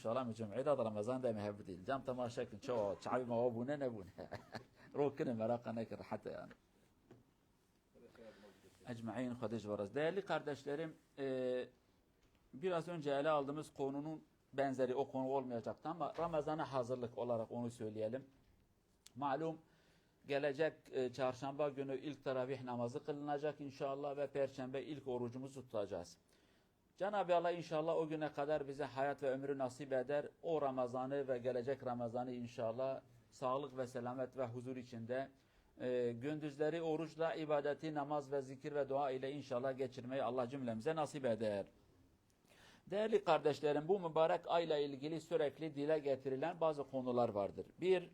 inşallah mücüm'e da Ramazan da mehbub değil. Cam tamaşakın çoğu çabi mavabune ne bune. Rokine meraka nekir hatta yani. Ecmaîn Hadic varaz. Değerli kardeşlerim, biraz önce ele aldığımız konunun benzeri o konu olmayacaktı ama Ramazan'a hazırlık olarak onu söyleyelim. Malum gelecek çarşamba günü ilk teravih namazı kılınacak inşallah ve perşembe ilk orucumuzu tutacağız. Cenab-ı Allah inşallah o güne kadar bize hayat ve ömrü nasip eder. O Ramazan'ı ve gelecek Ramazan'ı inşallah sağlık ve selamet ve huzur içinde gündüzleri oruçla, ibadeti, namaz ve zikir ve dua ile inşallah geçirmeyi Allah cümlemize nasip eder. Değerli kardeşlerim, bu mübarek ayla ilgili sürekli dile getirilen bazı konular vardır. Bir,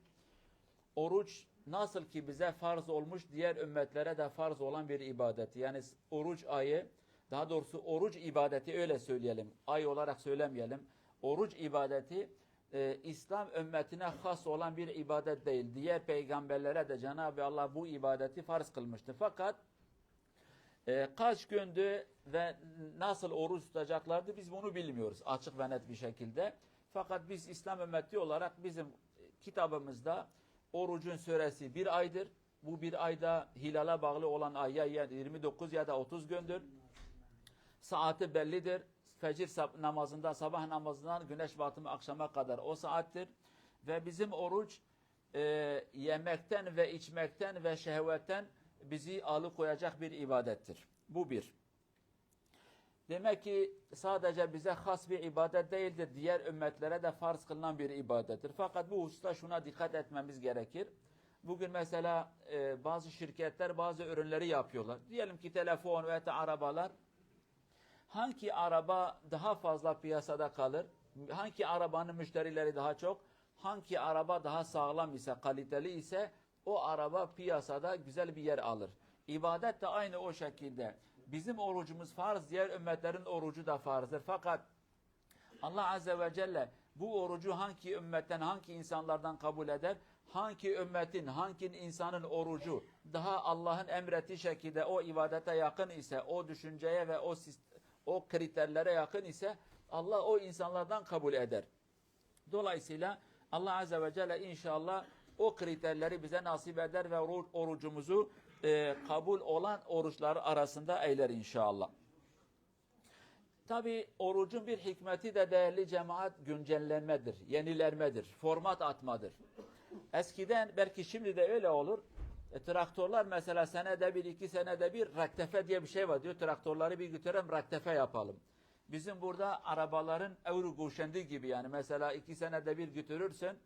oruç nasıl ki bize farz olmuş, diğer ümmetlere de farz olan bir ibadet. Yani oruç ayı, daha doğrusu oruç ibadeti öyle söyleyelim, ay olarak söylemeyelim. Oruç ibadeti İslam ümmetine has olan bir ibadet değil. Diğer peygamberlere de Cenab-ı Allah bu ibadeti farz kılmıştı. Fakat kaç gündü ve nasıl oruç tutacaklardı biz bunu bilmiyoruz açık ve net bir şekilde. Fakat biz İslam ümmeti olarak bizim kitabımızda orucun süresi bir aydır. Bu bir ayda hilala bağlı olan ay ya 29 ya da 30 gündür. Saati bellidir. Fecir namazından, sabah namazından güneş batımı akşama kadar o saattir. Ve bizim oruç yemekten ve içmekten ve şehvetten bizi alıkoyacak bir ibadettir. Bu bir. Demek ki sadece bize has bir ibadet değildir. Diğer ümmetlere de farz kılınan bir ibadettir. Fakat bu hususta şuna dikkat etmemiz gerekir. Bugün mesela bazı şirketler bazı ürünleri yapıyorlar. Diyelim ki telefon veya arabalar. Hangi araba daha fazla piyasada kalır? Hangi arabanın müşterileri daha çok? Hangi araba daha sağlam ise, kaliteli ise o araba piyasada güzel bir yer alır. İbadet de aynı o şekilde. Bizim orucumuz farz, diğer ümmetlerin orucu da farzdır. Fakat Allah Azze ve Celle bu orucu hangi ümmetten, hangi insanlardan kabul eder? Hangi ümmetin, hangi insanın orucu daha Allah'ın emrettiği şekilde o ibadete yakın ise, o düşünceye ve o kriterlere yakın ise Allah o insanlardan kabul eder. Dolayısıyla Allah Azze ve Celle inşallah o kriterleri bize nasip eder ve orucumuzu kabul olan oruçlar arasında eyler inşallah. Tabi orucun bir hikmeti de değerli cemaat güncellenmedir, yenilenmedir, format atmadır. Eskiden belki şimdi de öyle olur. Traktörler mesela senede bir, 2 senede bir rektefe diye bir şey var diyor. Traktörleri bir götürelim rektefe yapalım. Bizim burada arabaların evru guşendi gibi yani mesela 2 senede bir götürürsün.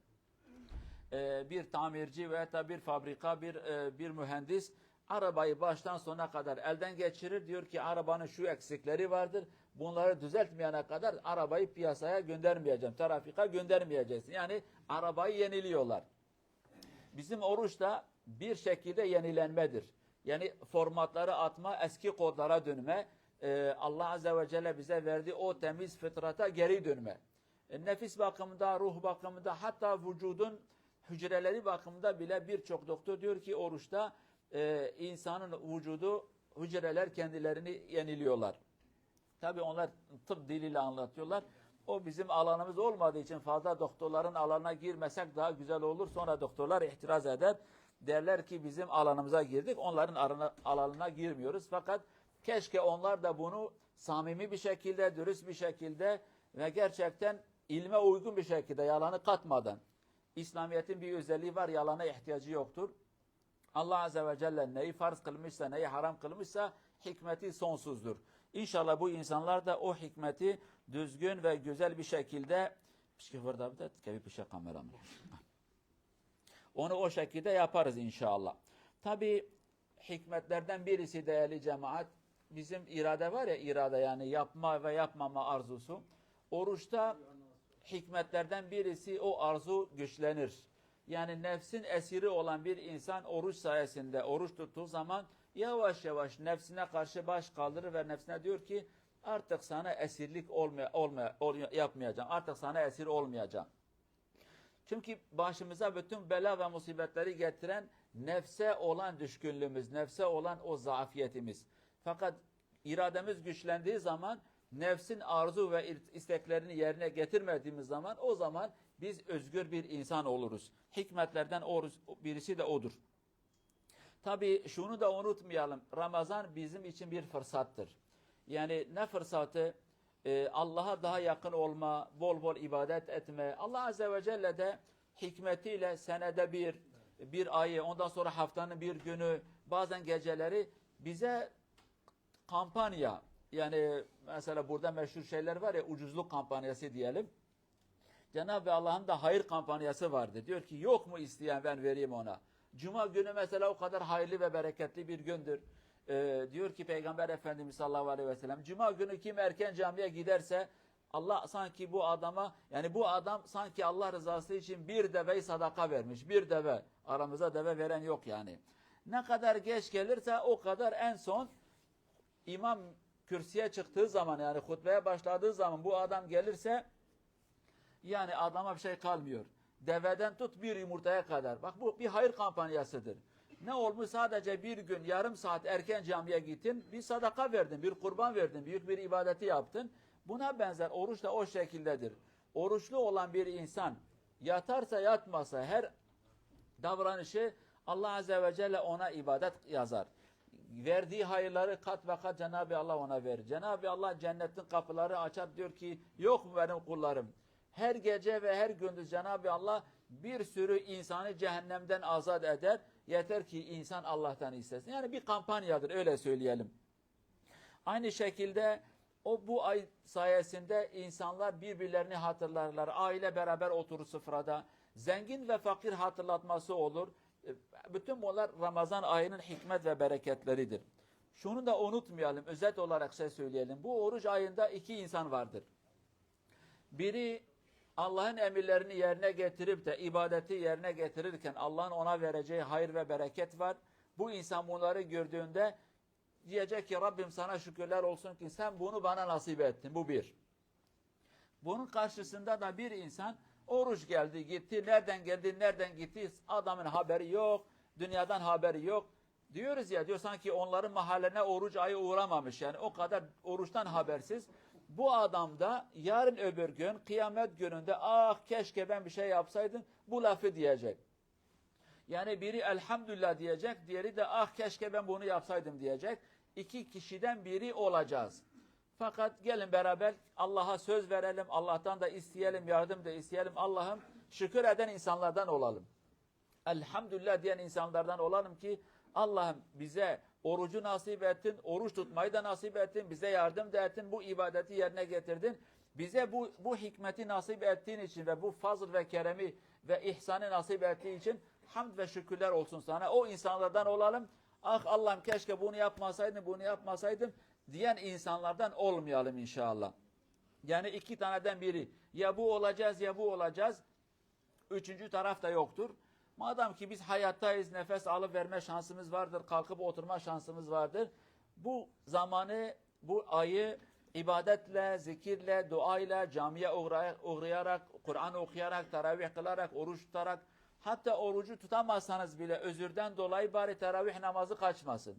Bir tamirci veya da bir fabrika, bir mühendis arabayı baştan sona kadar elden geçirir. Diyor ki arabanın şu eksikleri vardır. Bunları düzeltmeyene kadar arabayı piyasaya göndermeyeceğim. Trafika göndermeyeceksin. Yani arabayı yeniliyorlar. Bizim oruç da bir şekilde yenilenmedir. Yani formatları atma, eski kodlara dönme, Allah Azze ve Celle bize verdiği o temiz fıtrata geri dönme. Nefis bakımında, ruh bakımında, hatta vücudun hücreleri bakımında bile birçok doktor diyor ki oruçta insanın vücudu, hücreler kendilerini yeniliyorlar. Tabii onlar tıp diliyle anlatıyorlar. O bizim alanımız olmadığı için fazla doktorların alanına girmesek daha güzel olur. Sonra doktorlar itiraz eder. Derler ki bizim alanımıza girdik. Onların alanına girmiyoruz. Fakat keşke onlar da bunu samimi bir şekilde, dürüst bir şekilde ve gerçekten ilme uygun bir şekilde yalanı katmadan. İslamiyet'in bir özelliği var. Yalana ihtiyacı yoktur. Allah Azze ve Celle neyi farz kılmışsa, neyi haram kılmışsa hikmeti sonsuzdur. İnşallah bu insanlar da o hikmeti düzgün ve güzel bir şekilde onu o şekilde yaparız inşallah. Tabi hikmetlerden birisi değerli cemaat, bizim irade var ya, irade yani yapma ve yapmama arzusu. Oruçta hikmetlerden birisi o arzu güçlenir. Yani nefsin esiri olan bir insan oruç sayesinde oruç tuttuğu zaman yavaş yavaş nefsine karşı baş kaldırır ve nefsine diyor ki artık sana esirlik yapmayacağım. Artık sana esir olmayacağım. Çünkü başımıza bütün bela ve musibetleri getiren nefse olan düşkünlüğümüz, nefse olan o zaafiyetimiz. Fakat irademiz güçlendiği zaman nefsin arzu ve isteklerini yerine getirmediğimiz zaman o zaman biz özgür bir insan oluruz. Hikmetlerden birisi de odur. Tabii şunu da unutmayalım. Ramazan bizim için bir fırsattır. Yani ne fırsatı? Allah'a daha yakın olma, bol bol ibadet etme. Allah Azze ve Celle de hikmetiyle senede bir ayı, ondan sonra haftanın bir günü, bazen geceleri bize kampanya, yani mesela burada meşhur şeyler var ya, ucuzluk kampanyası diyelim. Cenab-ı Allah'ın da hayır kampanyası vardır. Diyor ki yok mu isteyen, ben vereyim ona. Cuma günü mesela o kadar hayırlı ve bereketli bir gündür. Diyor ki Peygamber Efendimiz sallallahu aleyhi ve sellem, Cuma günü kim erken camiye giderse Allah sanki bu adama, yani bu adam sanki Allah rızası için bir deveyi sadaka vermiş. Bir deve. Aramıza deve veren yok yani. Ne kadar geç gelirse o kadar en son imam kürsüye çıktığı zaman, yani hutbeye başladığı zaman bu adam gelirse yani adama bir şey kalmıyor. Deveden tut bir yumurtaya kadar. Bak bu bir hayır kampanyasıdır. Ne olmuş? Sadece bir gün yarım saat erken camiye gittin, bir sadaka verdin, bir kurban verdin, büyük bir ibadeti yaptın. Buna benzer oruç da o şekildedir. Oruçlu olan bir insan yatarsa yatmasa her davranışı Allah Azze ve Celle ona ibadet yazar. Verdiği hayırları kat ve kat Cenab-ı Allah ona verir. Cenab-ı Allah cennetin kapıları açar, diyor ki yok mu benim kullarım? Her gece ve her gündüz Cenab-ı Allah bir sürü insanı cehennemden azat eder. Yeter ki insan Allah'tan istesin. Yani bir kampanyadır, öyle söyleyelim. Aynı şekilde bu ay sayesinde insanlar birbirlerini hatırlarlar. Aile beraber oturur sofrada. Zengin ve fakir hatırlatması olur. Bütün bunlar Ramazan ayının hikmet ve bereketleridir. Şunu da unutmayalım, özet olarak söyleyelim. Bu oruç ayında iki insan vardır. Biri Allah'ın emirlerini yerine getirip de ibadeti yerine getirirken Allah'ın ona vereceği hayır ve bereket var. Bu insan bunları gördüğünde diyecek ki Rabbim sana şükürler olsun ki sen bunu bana nasip ettin. Bu bir. Bunun karşısında da bir insan oruç geldi gitti, nereden geldi nereden gitti adamın haberi yok, dünyadan haberi yok. Diyoruz ya, diyor sanki onların mahallerine oruç ayı uğramamış, yani o kadar oruçtan habersiz. Bu adam da yarın öbür gün kıyamet gününde ah keşke ben bir şey yapsaydım bu lafı diyecek. Yani biri elhamdülillah diyecek, diğeri de ah keşke ben bunu yapsaydım diyecek. İki kişiden biri olacağız. Fakat gelin beraber Allah'a söz verelim, Allah'tan da isteyelim, yardım da isteyelim. Allah'ım şükür eden insanlardan olalım. Elhamdülillah diyen insanlardan olalım ki Allah'ım bize orucu nasip ettin, oruç tutmayı da nasip ettin, bize yardım da ettin, bu ibadeti yerine getirdin. Bize bu hikmeti nasip ettiğin için ve bu fazl ve keremi ve ihsanı nasip ettiği için hamd ve şükürler olsun sana. O insanlardan olalım. Ah Allah'ım keşke bunu yapmasaydım, bunu yapmasaydım diyen insanlardan olmayalım inşallah. Yani iki taneden biri. Ya bu olacağız ya bu olacağız. Üçüncü taraf da yoktur. Madem ki biz hayattayız, nefes alıp verme şansımız vardır, kalkıp oturma şansımız vardır. Bu zamanı, bu ayı ibadetle, zikirle, duayla, camiye uğrayarak, Kur'an okuyarak, teravih kılarak, oruç tutarak, hatta orucu tutamazsanız bile özürden dolayı bari teravih namazı kaçmasın.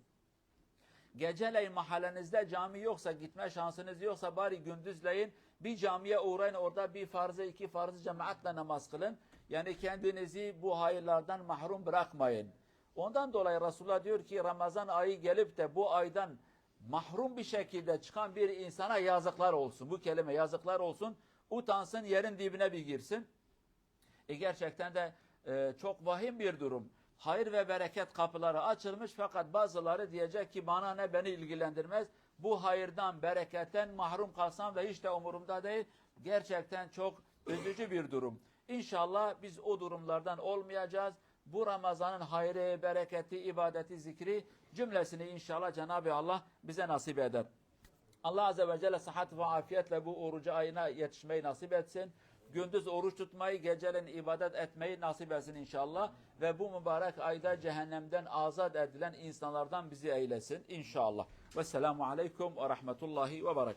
Geceleyin mahallenizde cami yoksa, gitme şansınız yoksa bari gündüzleyin bir camiye uğrayın, orada bir farzı iki farzı cemaatle namaz kılın. Yani kendinizi bu hayırlardan mahrum bırakmayın. Ondan dolayı Resulullah diyor ki Ramazan ayı gelip de bu aydan mahrum bir şekilde çıkan bir insana yazıklar olsun. Bu kelime yazıklar olsun. Utansın, yerin dibine bir girsin. Gerçekten de çok vahim bir durum. Hayır ve bereket kapıları açılmış fakat bazıları diyecek ki bana ne, beni ilgilendirmez. Bu hayırdan, bereketten mahrum kalsam da hiç de umurumda değil. Gerçekten çok üzücü bir durum. İnşallah biz o durumlardan olmayacağız. Bu Ramazan'ın hayrı, bereketi, ibadeti, zikri cümlesini inşallah Cenab-ı Allah bize nasip eder. Allah Azze ve Celle sıhhat ve afiyetle bu orucu ayına yetişmeyi nasip etsin. Gündüz oruç tutmayı, geceleyin ibadet etmeyi nasip etsin inşallah. Ve bu mübarek ayda cehennemden azat edilen insanlardan bizi eylesin inşallah. Vesselamu aleyküm ve rahmetullahi ve berekatuhu.